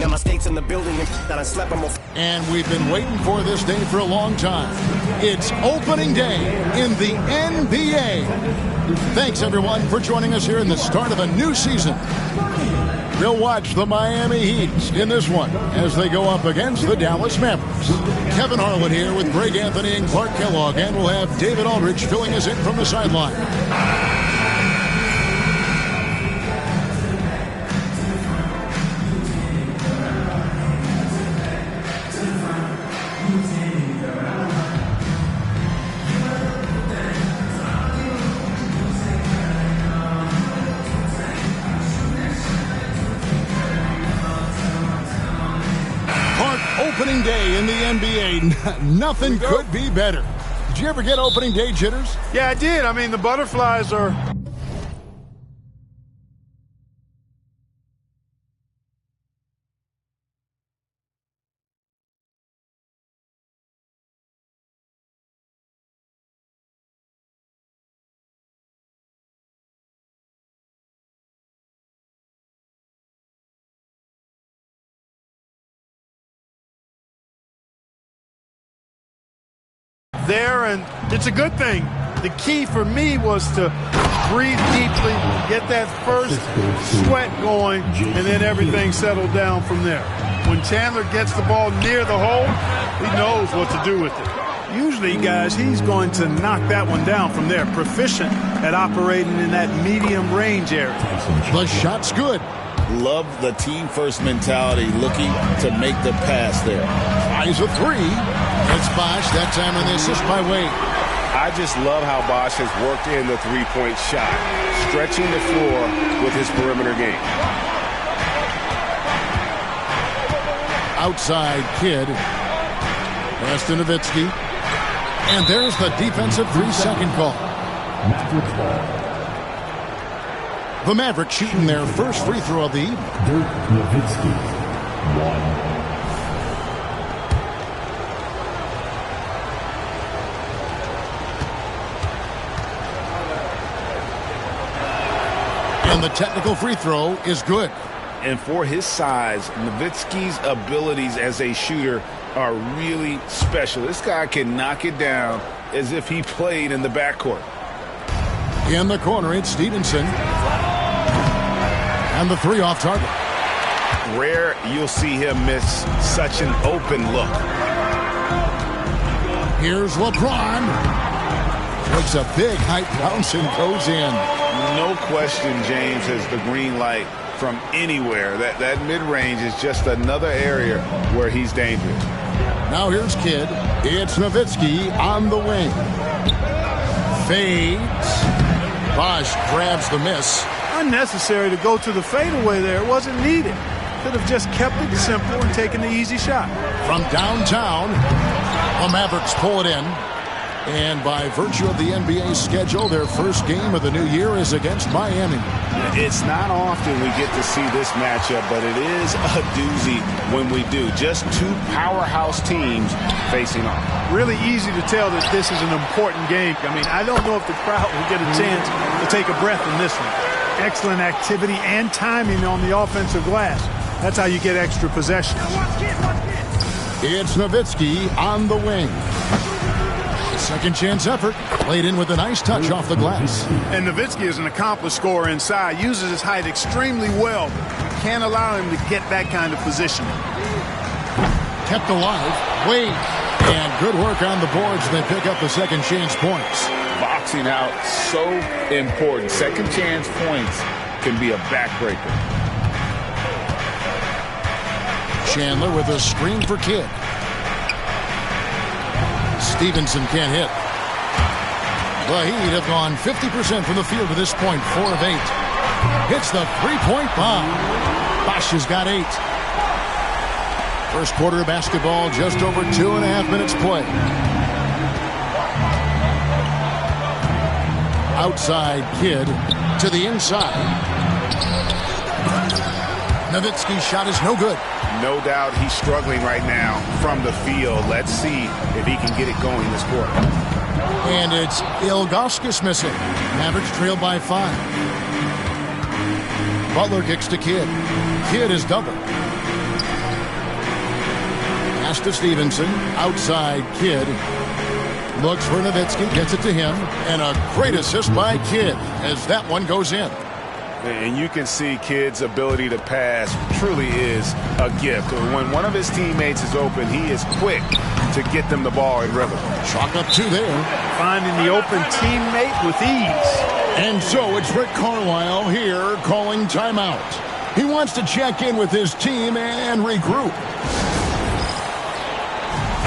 Now my state's in the building that I slept on. And we've been waiting for this day for a long time. It's opening day in the NBA. Thanks, everyone, for joining us here in the start of a new season. We'll watch the Miami Heat in this one as they go up against the Dallas Mavericks. Kevin Harlan here with Greg Anthony and Clark Kellogg, and we'll have David Aldridge filling us in from the sideline. Opening day in the NBA. Nothing could be better. Did you ever get opening day jitters? Yeah, I did. I mean, the butterflies are... there, and it's a good thing. The key for me was to breathe deeply, get that first sweat going, and then everything settled down from there. When Chandler gets the ball near the hole, he knows what to do with it. Usually, guys, he's going to knock that one down from there. Proficient at operating in that medium range area. The shot's good. Love the team-first mentality, looking to make the pass there. Tries a three. It's Bosh, that time on the assist by Wade. I just love how Bosh has worked in the three-point shot, stretching the floor with his perimeter game. Outside Kidd. Pass to Nowitzki. And there's the defensive 3-second call. The Mavericks shooting their first free throw of the evening. Dirk Nowitzki, 1. And the technical free throw is good. And for his size, Nowitzki's abilities as a shooter are really special. This guy can knock it down as if he played in the backcourt. In the corner, it's Stevenson. And the three off target. Rare you'll see him miss such an open look. Here's LeBron. Takes a big height bounce and goes in. No question James has the green light from anywhere. That mid-range is just another area where he's dangerous. Now here's Kidd. It's Nowitzki on the wing. Fades. Bosh grabs the miss. Unnecessary to go to the fadeaway there. It wasn't needed. Could have just kept it simple and taken the easy shot. From downtown, the Mavericks pull it in. And by virtue of the NBA schedule, their first game of the new year is against Miami. It's not often we get to see this matchup, but it is a doozy when we do. Just two powerhouse teams facing off. Really easy to tell that this is an important game. I mean, I don't know if the crowd will get a chance to take a breath in this one. Excellent activity and timing on the offensive glass. That's how you get extra possessions. It's Nowitzki on the wing. Second chance effort. Played in with a nice touch off the glass. And Nowitzki is an accomplished scorer inside. Uses his height extremely well. You can't allow him to get that kind of position. Kept alive. Wade. And good work on the boards. They pick up the second chance points. Boxing out so important. Second chance points can be a backbreaker. Chandler with a screen for Kidd. Stevenson can't hit. The Heat have gone 50% from the field to this point, 4 of 8. Hits the three-point bomb. Bosh has got 8. First quarter of basketball, just over 2.5 minutes play. Outside Kidd to the inside. Nowitzki's shot is no good. No doubt he's struggling right now from the field. Let's see if he can get it going this quarter. And it's Ilgauskas missing. Mavericks trail by 5. Butler kicks to Kidd. Kidd is doubled. Pass to Stevenson. Outside Kidd. Looks for Nowitzki. Gets it to him. And a great assist by Kidd as that one goes in. And you can see Kidd's ability to pass truly is a gift. When one of his teammates is open, he is quick to get them the ball in rhythm. Chalk up 2 there. Finding the open teammate with ease. And so it's Rick Carlisle here calling timeout. He wants to check in with his team and regroup.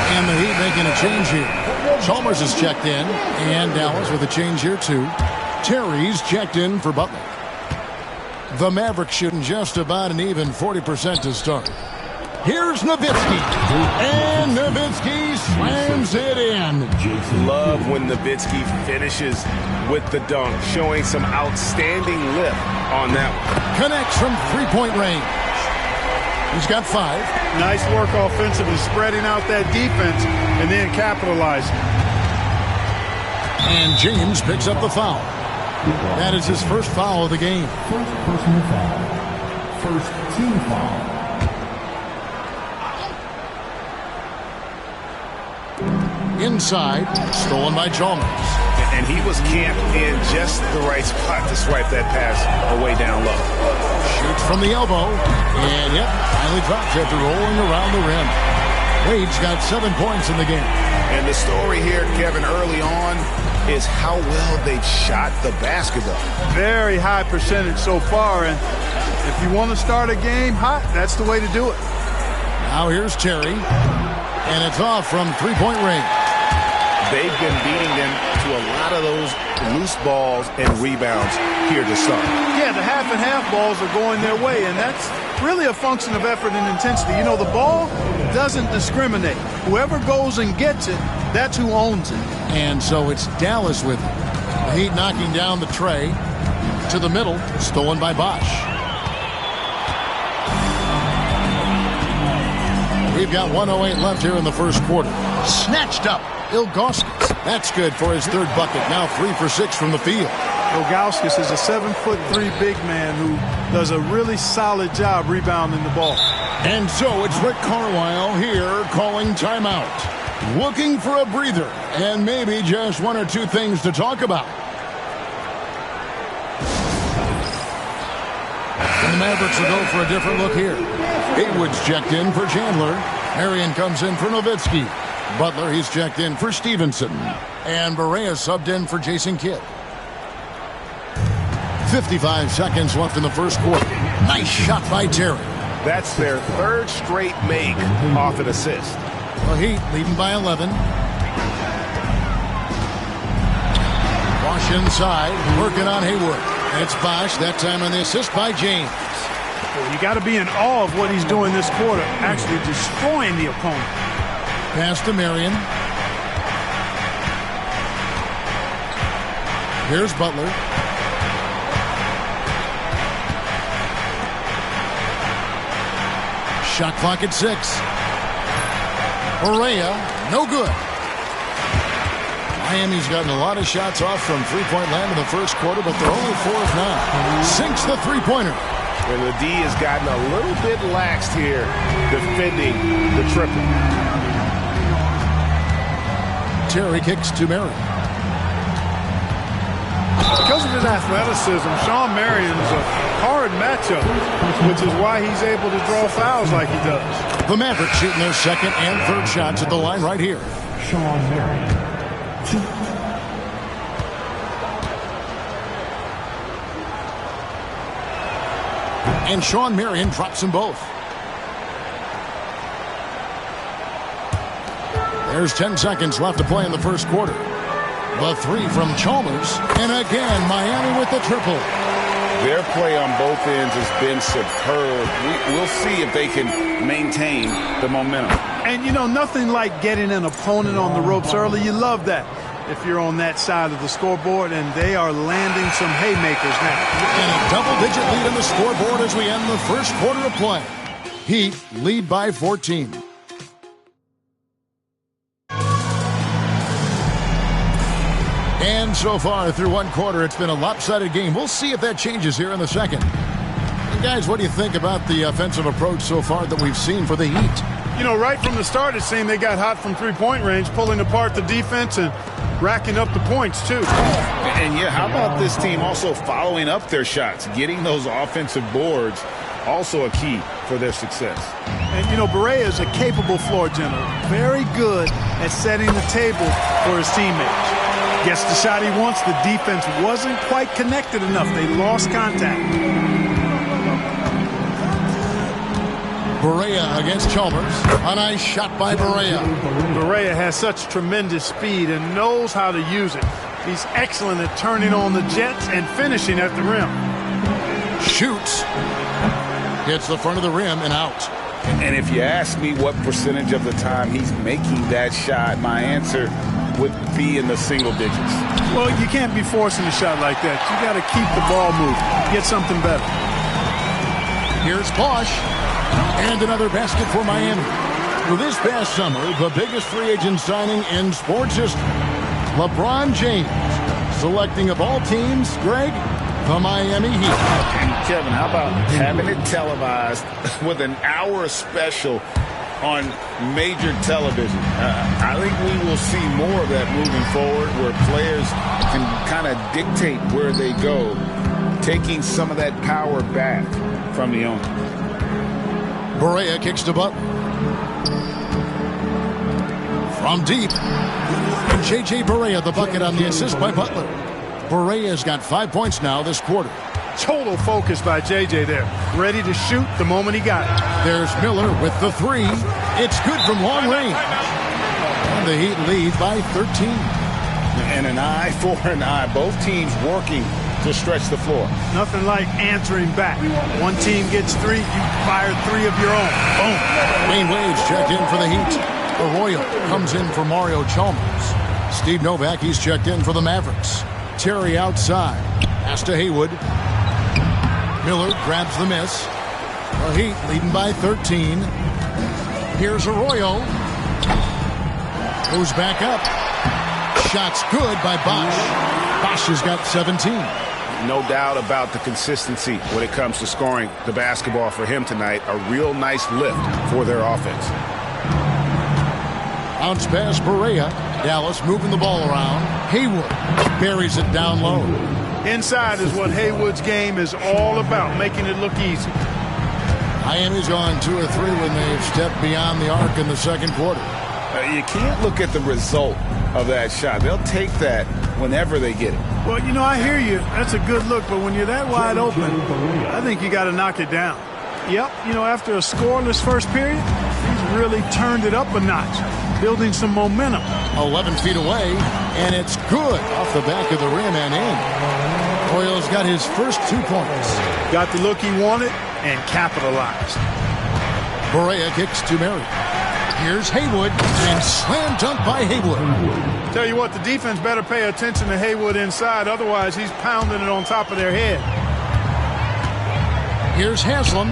And the Heat making a change here. Chalmers is checked in. And Dallas with a change here too. Terry's checked in for Butler. The Mavericks shooting just about an even 40% to start. Here's Nowitzki. And Nowitzki slams it in. Love when Nowitzki finishes with the dunk, showing some outstanding lift on that one. Connects from three-point range. He's got 5. Nice work offensively, spreading out that defense and then capitalizing. And James picks up the foul. That is his first foul of the game. First personal foul. First team foul. Inside, stolen by Chalmers. And he was camped in just the right spot to swipe that pass away down low. Shoots from the elbow. And yep, finally drops after rolling around the rim. Wade's got 7 points in the game. And the story here, Kevin, early on is how well they've shot the basketball. Very high percentage so far, and if you want to start a game hot, that's the way to do it. Now here's Terry, and it's off from three-point range. They've been beating them to a lot of those loose balls and rebounds here to start. Yeah, the half-and-half balls are going their way, and that's really a function of effort and intensity. You know, the ball doesn't discriminate. Whoever goes and gets it, that's who owns it. And so it's Dallas with it. The Heat knocking down the tray to the middle, stolen by Bosch. We've got 1:08 left here in the first quarter. Snatched up, Ilgauskas. That's good for his third bucket. Now 3 for 6 from the field. Ilgauskas is a 7'3" big man who does a really solid job rebounding the ball. And so it's Rick Carlisle here calling timeout. Looking for a breather and maybe just 1 or 2 things to talk about. And the Mavericks will go for a different look here. Haywood's checked in for Chandler. Marion comes in for Nowitzki. Butler, he's checked in for Stevenson. And Barea subbed in for Jason Kidd. 55 seconds left in the first quarter. Nice shot by Terry. That's their 3rd straight make off an assist. The Heat leading by 11. Bosch inside, working on Hayward. And it's Bosch, that time on the assist by James. You got to be in awe of what he's doing this quarter, actually destroying the opponent. Pass to Marion. Here's Butler. Shot clock at 6. Barea, no good. Miami's gotten a lot of shots off from three-point land in the first quarter, but they're only 4th now. Sinks the three-pointer. And the D has gotten a little bit laxed here defending the triple. Terry kicks to Marion. Because of his athleticism, Shawn Marion is a hard matchup, which is why he's able to draw fouls like he does. The Mavericks shooting their 2nd and 3rd shots at the line right here. Shawn Marion. 2. And Shawn Marion drops them both. There's 10 seconds left to play in the first quarter. The 3 from Chalmers. And again, Miami with the triple. Their play on both ends has been superb. We'll see if they can maintain the momentum. And, you know, nothing like getting an opponent on the ropes early. You love that if you're on that side of the scoreboard, and they are landing some haymakers now. And a double-digit lead on the scoreboard as we end the first quarter of play. Heat lead by 14. And so far through one quarter, it's been a lopsided game. We'll see if that changes here in the second. And guys, what do you think about the offensive approach so far that we've seen for the Heat? You know, right from the start, it seemed they got hot from three-point range, pulling apart the defense and racking up the points, too. And, yeah, how about this team also following up their shots, getting those offensive boards, also a key for their success. And, you know, Barea is a capable floor general, very good at setting the table for his teammates. Gets the shot he wants. The defense wasn't quite connected enough. They lost contact. Barea against Chalmers. A nice shot by Barea. Barea has such tremendous speed and knows how to use it. He's excellent at turning on the jets and finishing at the rim. Shoots. Hits the front of the rim and out. And if you ask me what percentage of the time he's making that shot, my answer would be in the single digits. Well, you can't be forcing a shot like that. You got to keep the ball moving. Get something better. Here's Bosch. And another basket for Miami. Well, this past summer, the biggest free agent signing in sports history. LeBron James selecting of all teams, Greg, the Miami Heat. And Kevin, how about having it televised with an hour special on major television? I think we will see more of that moving forward, where players can kind of dictate where they go, taking some of that power back from the owner. Barea kicks to Butler. From deep. And J.J. Barea, the bucket on the assist by Butler. Barea's got 5 points now this quarter. Total focus by J.J. there. Ready to shoot the moment he got it. There's Miller with the three. It's good from long range. And the Heat lead by 13. And an eye for an eye. Both teams working to stretch the floor. Nothing like answering back. One team gets three, you fire three of your own. Boom. Wayne Wade's checked in for the Heat. Arroyo comes in for Mario Chalmers. Steve Novak, he's checked in for the Mavericks. Terry outside. Pass to Haywood. Miller grabs the miss. The Heat leading by 13. Here's Arroyo. Goes back up. Shot's good by Bosch. Bosch has got 17. No doubt about the consistency when it comes to scoring the basketball for him tonight. A real nice lift for their offense. Bounce pass Barea. Dallas moving the ball around. Haywood buries it down low. Inside is what Haywood's game is all about, making it look easy. Miami's gone 2 or 3 when they've stepped beyond the arc in the second quarter. You can't look at the result of that shot. They'll take that whenever they get it. Well, you know, I hear you. That's a good look, but when you're that wide open, I think you got to knock it down. Yep, you know, after a scoreless first period, he's really turned it up a notch, building some momentum. 11 feet away, and it's good off the back of the rim and in. Royals got his first 2 points. Got the look he wanted and capitalized. Barea kicks to Mary. Here's Haywood, and slam dunk by Haywood. Tell you what, the defense better pay attention to Haywood inside, otherwise he's pounding it on top of their head. Here's Haslam.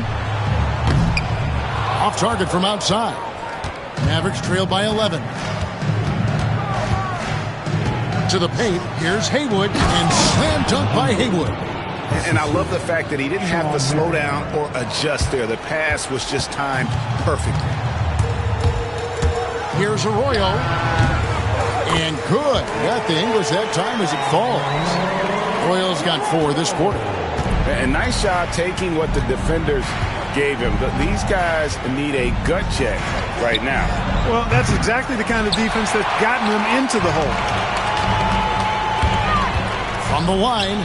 Off target from outside. Mavericks trail by 11. To the paint, here's Haywood, and slam dunk by Haywood. And I love the fact that he didn't have to slow down or adjust there. The pass was just timed perfectly. Here's Arroyo. And good. Got the English that time as it falls. Royals got 4 this quarter. And nice job taking what the defenders gave him. But these guys need a gut check right now. Well, that's exactly the kind of defense that's gotten them into the hole. From the line.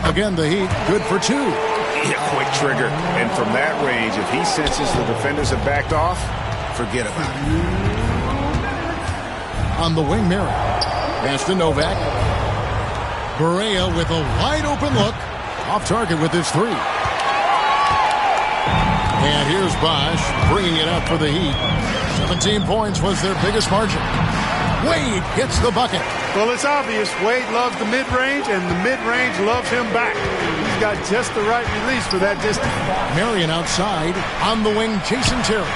Again, the Heat good for 2. Yeah, quick trigger. And from that range, if he senses the defenders have backed off, forget about it. On the wing, Mary. Pass to Novak. Barea with a wide open look. Off target with his 3. And here's Bosch bringing it up for the Heat. 17 points was their biggest margin. Wade gets the bucket. Well, it's obvious Wade loves the mid-range, and the mid-range loves him back. He's got just the right release for that distance. Marion outside. On the wing, Jason Terry.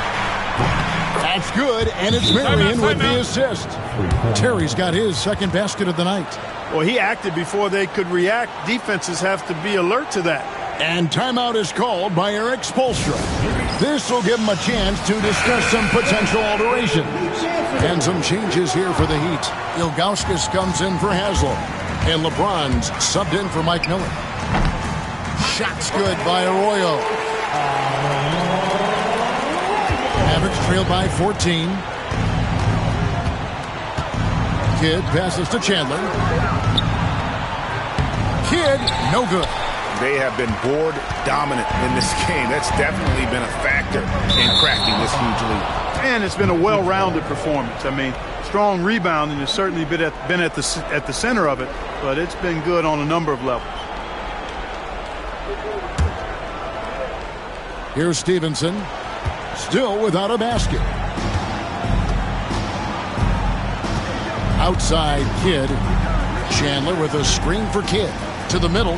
That's good, and it's Marion with the assist. Terry's got his second basket of the night. Well, he acted before they could react. Defenses have to be alert to that. And timeout is called by Eric Spoelstra. This will give them a chance to discuss some potential alterations. And some changes here for the Heat. Ilgauskas comes in for Haslam. And LeBron's subbed in for Mike Miller. Shot's good by Arroyo. Mavericks trail by 14. Kidd passes to Chandler. Kidd, no good. They have been board dominant in this game. That's definitely been a factor in cracking this huge lead. And it's been a well-rounded performance. I mean, strong rebounding has certainly been at the center of it, but it's been good on a number of levels. Here's Stevenson, still without a basket. Outside Kidd. Chandler with a screen for Kidd. To the middle.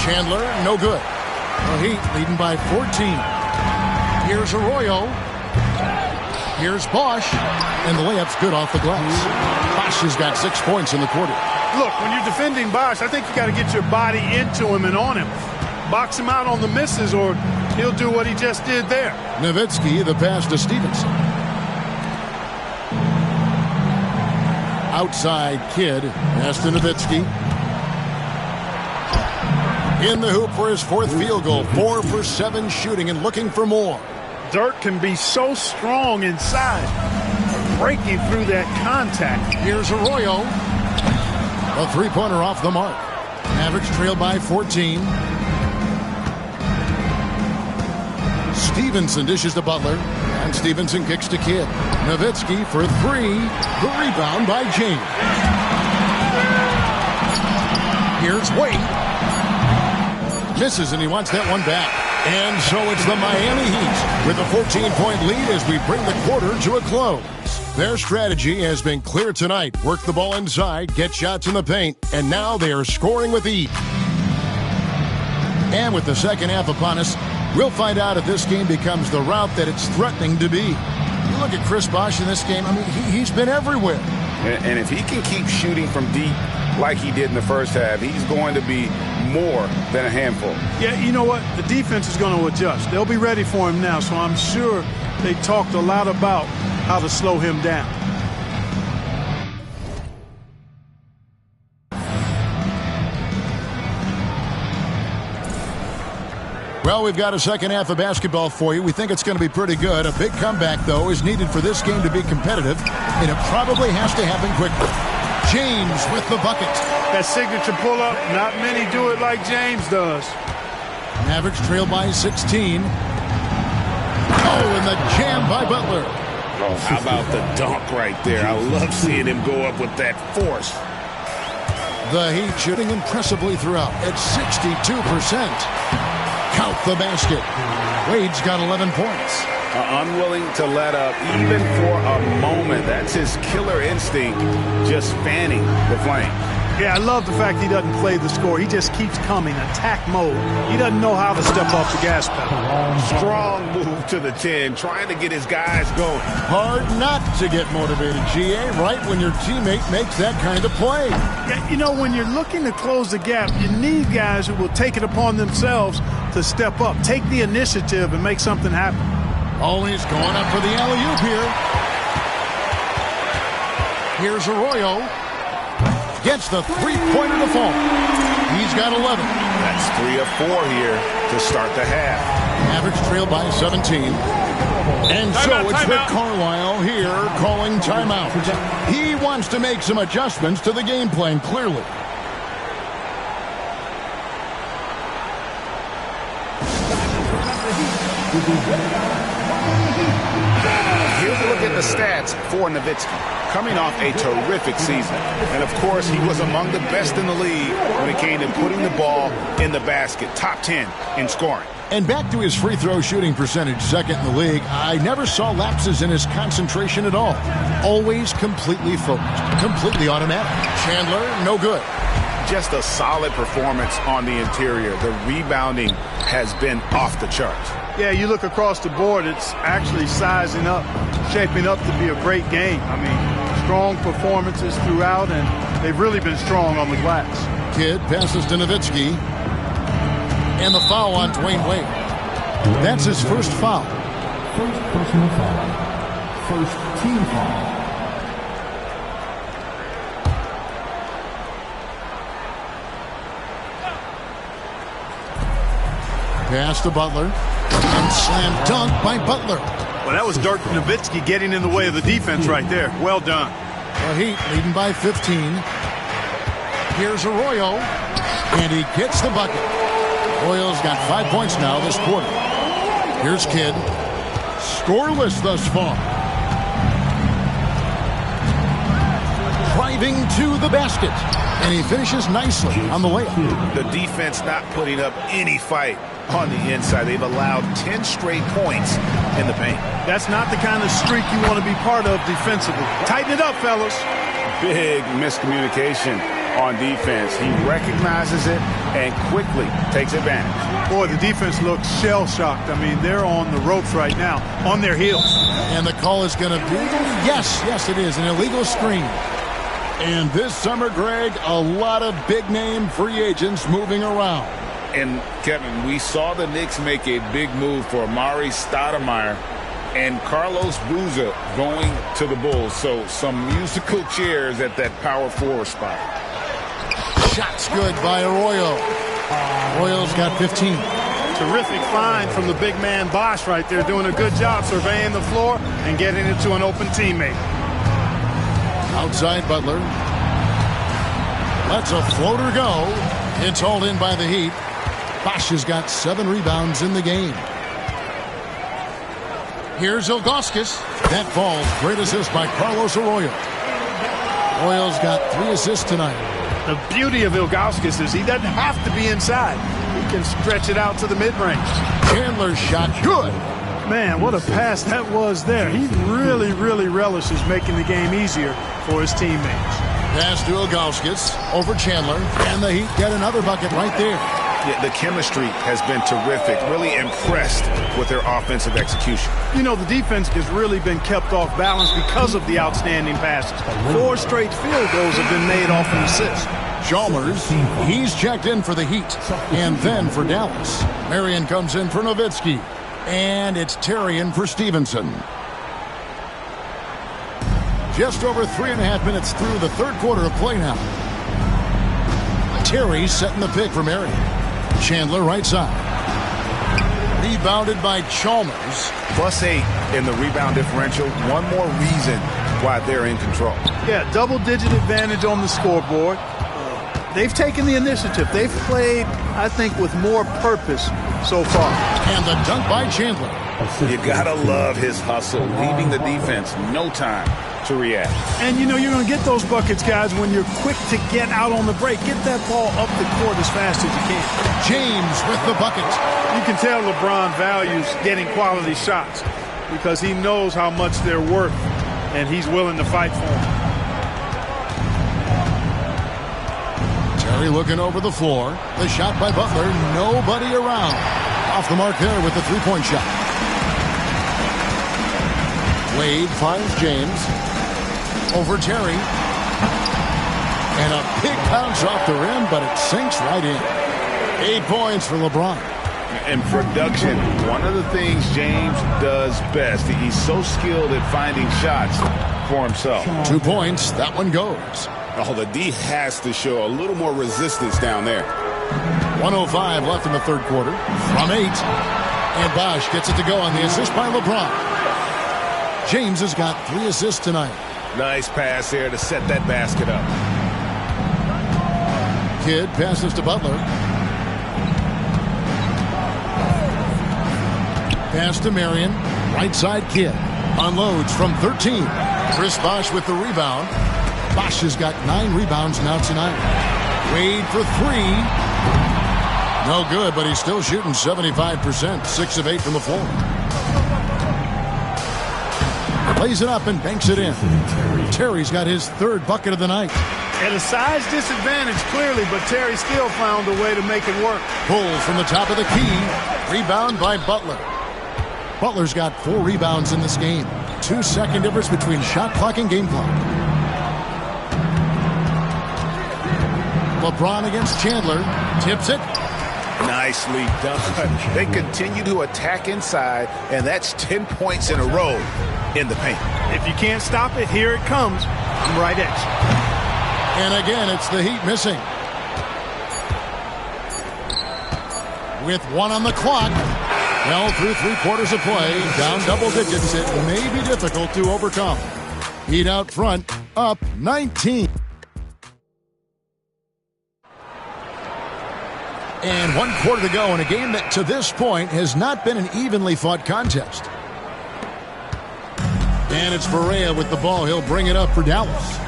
Chandler, no good. The Heat leading by 14. Here's Arroyo. Here's Bosch. And the layup's good off the glass. Bosch has got 6 points in the quarter. Look, when you're defending Bosch, I think you got to get your body into him and on him. Box him out on the misses or he'll do what he just did there. Nowitzki, the pass to Stevenson. Outside Kidd. Pass to Nowitzki. In the hoop for his 4th field goal. 4 for 7 shooting and looking for more. Dirk can be so strong inside, breaking through that contact. Here's Arroyo. A 3-pointer off the mark. Mavericks trail by 14. Stevenson dishes to Butler. And Stevenson kicks to Kidd. Nowitzki for 3. The rebound by James. Here's Wade. Misses, and he wants that one back. And so it's the Miami Heat with a 14-point lead as we bring the quarter to a close. Their strategy has been clear tonight. Work the ball inside, get shots in the paint, and now they are scoring with ease. And with the second half upon us, we'll find out if this game becomes the route that it's threatening to be. You look at Chris Bosh in this game, I mean, he's been everywhere. And if he can keep shooting from deep like he did in the first half, he's going to be more than a handful. Yeah, you know what? The defense is going to adjust. They'll be ready for him now, so I'm sure they talked a lot about how to slow him down. Well, we've got a second half of basketball for you. We think it's going to be pretty good. A big comeback, though, is needed for this game to be competitive, and it probably has to happen quickly. James with the bucket. That signature pull-up, not many do it like James does. Mavericks trail by 16. Oh, and the jam by Butler. Oh, how about the dunk right there? I love seeing him go up with that force. The Heat shooting impressively throughout at 62%. Count the basket. Wade's got 11 points. Unwilling to let up even for a moment. That's his killer instinct, just fanning the flame. Yeah, I love the fact he doesn't play the score. He just keeps coming, attack mode. He doesn't know how to step off the gas pedal. Strong move to the 10, trying to get his guys going. Hard not to get motivated, GA, right when your teammate makes that kind of play. Yeah, you know, when you're looking to close the gap, you need guys who will take it upon themselves to step up, take the initiative, and make something happen. Always going up for the alley-oop here. Here's Arroyo. Gets the three-pointer to fall. He's got 11. That's 3 of 4 here to start the half. Mavericks trail by 17. And so it's Rick Carlisle here calling timeout. He wants to make some adjustments to the game plan, clearly. Here's a look at the stats for Nowitzki. Coming off a terrific season. And, of course, he was among the best in the league when it came to putting the ball in the basket. Top 10 in scoring. And back to his free throw shooting percentage, second in the league. I never saw lapses in his concentration at all. Always completely focused, completely automatic. Chandler, no good. Just a solid performance on the interior. The rebounding has been off the charts. Yeah, you look across the board, it's actually sizing up, shaping up to be a great game. I mean, strong performances throughout, and they've really been strong on the glass. Kidd passes to Nowitzki. And the foul on Dwayne Wade. That's his first foul. First personal foul. First team foul. Pass to Butler. And slam dunk by Butler. Well, that was Dirk Nowitzki getting in the way of the defense right there. Well done. The Heat leading by 15. Here's Arroyo. And he gets the bucket. Arroyo's got 5 points now this quarter. Here's Kidd. Scoreless thus far. Driving to the basket. And he finishes nicely on the layup. The defense not putting up any fight on the inside. They've allowed 10 straight points in the paint. That's not the kind of streak you want to be part of defensively. Tighten it up, fellas. Big miscommunication on defense. He recognizes it and quickly takes advantage. Boy, the defense looks shell-shocked. I mean, they're on the ropes right now, on their heels. And the call is going to be, yes, it is, an illegal screen. And this summer, Greg, a lot of big-name free agents moving around. And, Kevin, we saw the Knicks make a big move for Amari Stoudemire and Carlos Boozer going to the Bulls. So some musical chairs at that power forward spot. Shots good by Arroyo. Arroyo's got 15. Terrific find from the big man Bosch right there, doing a good job surveying the floor and getting it to an open teammate. Outside Butler. Lets a floater go. It's hauled in by the Heat. Bosch has got 7 rebounds in the game. Here's Ilgauskas. That falls. Great assist by Carlos Arroyo. Arroyo's got 3 assists tonight. The beauty of Ilgauskas is he doesn't have to be inside. He can stretch it out to the mid-range. Chandler's shot good. Man, what a pass that was there. He really relishes making the game easier for his teammates. Pass to Ilgauskas over Chandler, and the Heat get another bucket right there. Yeah, the chemistry has been terrific. Really impressed with their offensive execution. You know, the defense has really been kept off balance because of the outstanding passes. 4 straight field goals have been made off an assist. Chalmers, he's checked in for the Heat, and then for Dallas. Marion comes in for Nowitzki, and it's Terry in for Stevenson. Just over 3.5 minutes through the third quarter of play now. Terry setting the pick for Marion. Chandler right side. Rebounded by Chalmers. +8 in the rebound differential. One more reason why they're in control. Yeah, double-digit advantage on the scoreboard. They've taken the initiative. They've played, I think, with more purpose so far. And the dunk by Chandler. You gotta love his hustle, leaving the defense no time to react. And, you know, you're going to get those buckets, guys, when you're quick to get out on the break. Get that ball up the court as fast as you can. James with the bucket. You can tell LeBron values getting quality shots because he knows how much they're worth, and he's willing to fight for them. Terry looking over the floor. The shot by Butler. Nobody around. Off the mark there with the three-point shot. Wade finds James. Over Terry. And a big bounce off the rim, but it sinks right in. 8 points for LeBron. In production, one of the things James does best, he's so skilled at finding shots for himself. 2 points. That one goes. Oh, the D has to show a little more resistance down there. 1:05 left in the third quarter. From 8. And Bosch gets it to go on the assist by LeBron. James has got 3 assists tonight. Nice pass here to set that basket up. Kidd passes to Butler. Pass to Marion. Right side Kidd. Unloads from 13. Chris Bosch with the rebound. Bosch has got 9 rebounds now tonight. Wade for 3. No good, but he's still shooting 75%. 6 of 8 from the floor. Plays it up and banks it in. Terry's got his 3rd bucket of the night. At a size disadvantage, clearly, but Terry still found a way to make it work. Pulls from the top of the key. Rebound by Butler. Butler's got 4 rebounds in this game. 2-second difference between shot clock and game clock. LeBron against Chandler. Tips it. Nicely done. They continue to attack inside, and that's 10 points in a row in the paint. If you can't stop it, here it comes. Right at you. And again, it's the Heat missing. With 1 on the clock. Well, through 3/4 of play, down double digits, it may be difficult to overcome. Heat out front, up 19. And 1/4 to go in a game that to this point has not been an evenly fought contest. And it's Barea with the ball. He'll bring it up for Dallas.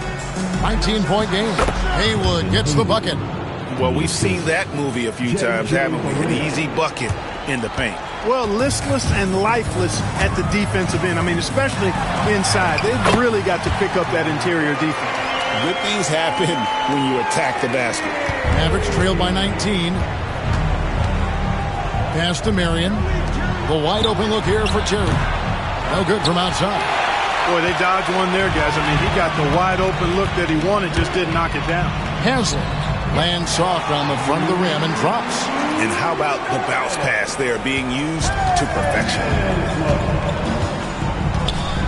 19-point game. Haywood gets the bucket. Well, we've seen that movie a few times, haven't we? An easy bucket in the paint. Well, listless and lifeless at the defensive end. I mean, especially inside. They've really got to pick up that interior defense. Good things happen when you attack the basket. Mavericks trailed by 19. Pass to Marion. The wide open look here for Terry. No good from outside. Boy, they dodged one there, guys. I mean, he got the wide open look that he wanted, just didn't knock it down. Haslem lands soft on the front of the rim and drops. And how about the bounce pass there being used to perfection?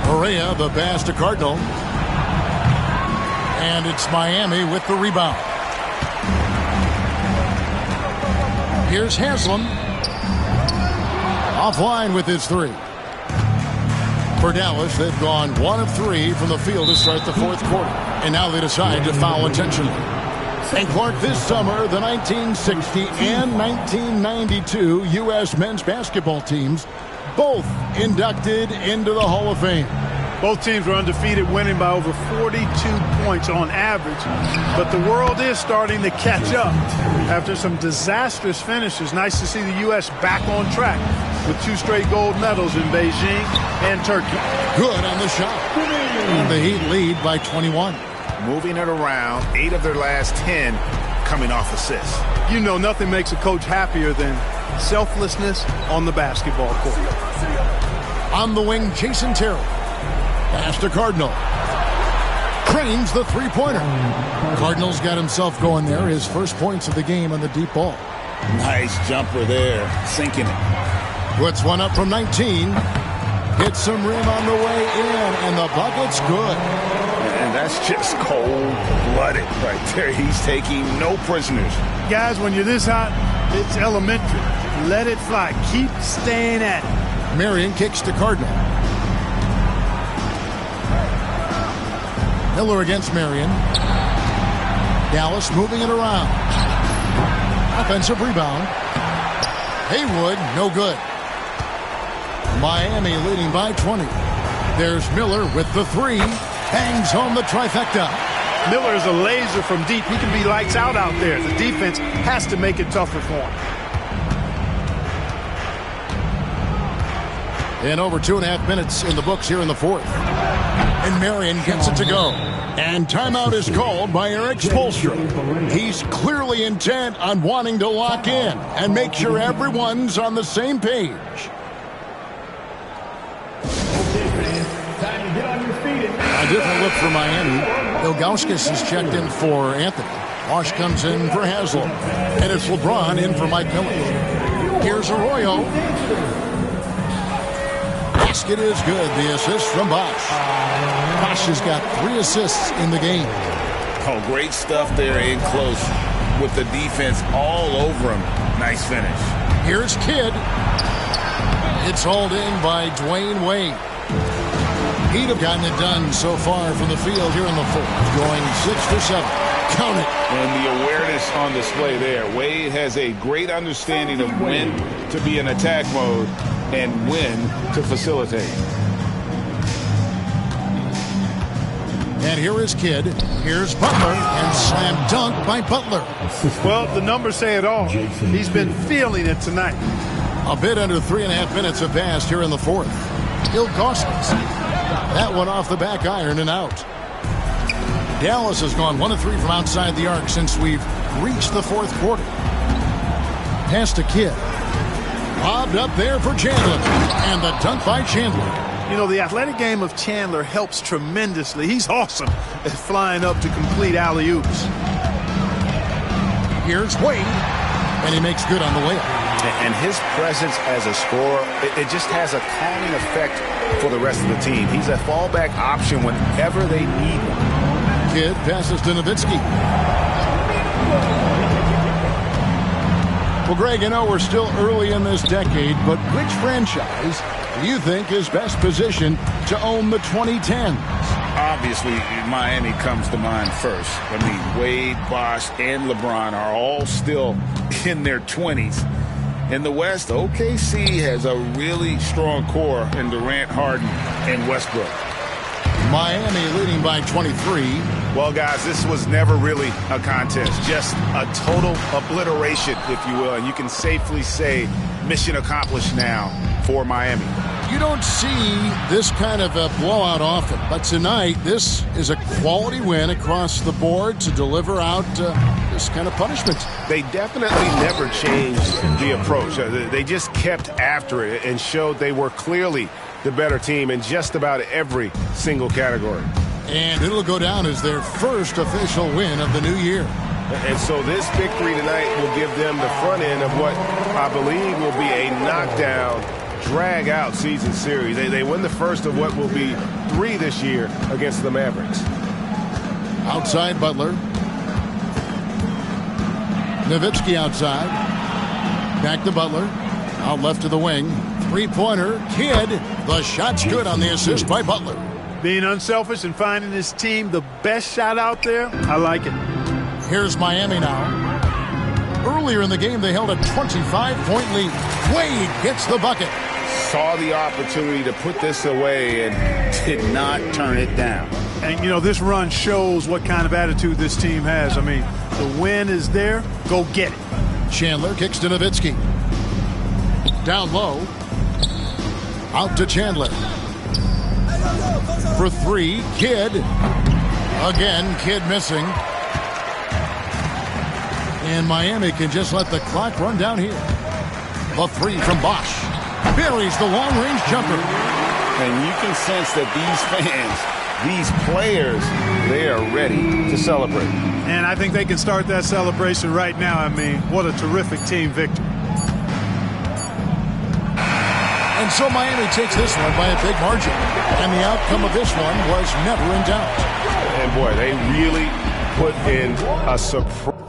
Barea, the pass to Cardinal. And it's Miami with the rebound. Here's Haslem. Offline with his 3. For Dallas, they've gone 1 of 3 from the field to start the 4th quarter. And now they decide to foul intentionally. And Clark, this summer, the 1960 and 1992 U.S. men's basketball teams both inducted into the Hall of Fame. Both teams were undefeated, winning by over 42 points on average. But the world is starting to catch up after some disastrous finishes. Nice to see the U.S. back on track with 2 straight gold medals in Beijing and Turkey. Good on the shot. And the Heat lead by 21. Moving it around, 8 of their last 10 coming off assists. You know, nothing makes a coach happier than selflessness on the basketball court. On the wing, Jason Terry. Pass to Cardinal. Cranes the 3-pointer. Cardinal's got himself going there. His first points of the game on the deep ball. Nice jumper there, sinking it. Puts one up from 19. Gets some rim on the way in, and the bucket's good. And that's just cold-blooded right there. He's taking no prisoners. Guys, when you're this hot, it's elementary. Let it fly. Keep staying at it. Marion kicks to Cardinal. Miller against Marion. Dallas moving it around. Offensive rebound. Haywood, no good. Miami leading by 20. There's Miller with the 3. Bangs home the trifecta. Miller is a laser from deep. He can be lights out there. The defense has to make it tougher for him. And over 2.5 minutes in the books here in the 4th. And Marion gets it to go. And timeout is called by Eric Spoelstra. He's clearly intent on wanting to lock in and make sure everyone's on the same page. A different look for Miami. Ilgauskas is checked in for Anthony. Wash comes in for Haslem. And it's LeBron in for Mike Miller. Here's Arroyo. Basket is good. The assist from Bosch. Bosch has got 3 assists in the game. Oh, great stuff there in close with the defense all over him. Nice finish. Here's Kidd. It's hauled in by Dwayne Wade. He'd have gotten it done so far from the field here in the 4th, going 6 for 7. Count it. And the awareness on display there. Wade has a great understanding of when to be in attack mode and when to facilitate. And here is Kidd. Here's Butler. And slam dunk by Butler. Well, the numbers say it all. He's been feeling it tonight. A bit under 3.5 minutes have passed here in the 4th. Ilgauskas. That one off the back iron and out. Dallas has gone 1 of 3 from outside the arc since we've reached the 4th quarter. Pass to Kidd. Lobbed up there for Chandler. And the dunk by Chandler. You know, the athletic game of Chandler helps tremendously. He's awesome at flying up to complete alley-oops. Here's Wade. And he makes good on the layup. And his presence as a scorer, it just has a calming effect for the rest of the team. He's a fallback option whenever they need one. Kidd passes to Nowitzki. Well, Greg, you know we're still early in this decade, but which franchise do you think is best positioned to own the 2010s? Obviously, Miami comes to mind first. I mean, Wade, Bosh, and LeBron are all still in their 20s. In the West, OKC has a really strong core in Durant, Harden, and Westbrook. Miami leading by 23. Well, guys, this was never really a contest, just a total obliteration, if you will. And you can safely say mission accomplished now for Miami. You don't see this kind of a blowout often, but tonight this is a quality win across the board to deliver out this kind of punishment. They definitely never changed the approach. They just kept after it and showed they were clearly the better team in just about every single category. And it'll go down as their first official win of the new year. And so this victory tonight will give them the front end of what I believe will be a knockdown, drag-out season series. They win the first of what will be 3 this year against the Mavericks. Outside Butler. Nowitzki outside. Back to Butler. Out left to the wing. Three-pointer. Kidd. The shot's good on the assist by Butler. Being unselfish and finding his team the best shot out there, I like it. Here's Miami now. Earlier in the game, they held a 25-point lead. Wade gets the bucket. Saw the opportunity to put this away and did not turn it down. And, you know, this run shows what kind of attitude this team has. I mean, the win is there. Go get it. Chandler kicks to Nowitzki. Down low. Out to Chandler. For 3, Kidd. Again, Kidd missing. And Miami can just let the clock run down here. The 3 from Bosh. Buries the long-range jumper. And you can sense that these fans, these players, they are ready to celebrate. And I think they can start that celebration right now. I mean, what a terrific team victory. And so Miami takes this one by a big margin. And the outcome of this one was never in doubt. And boy, they really put in a surprise.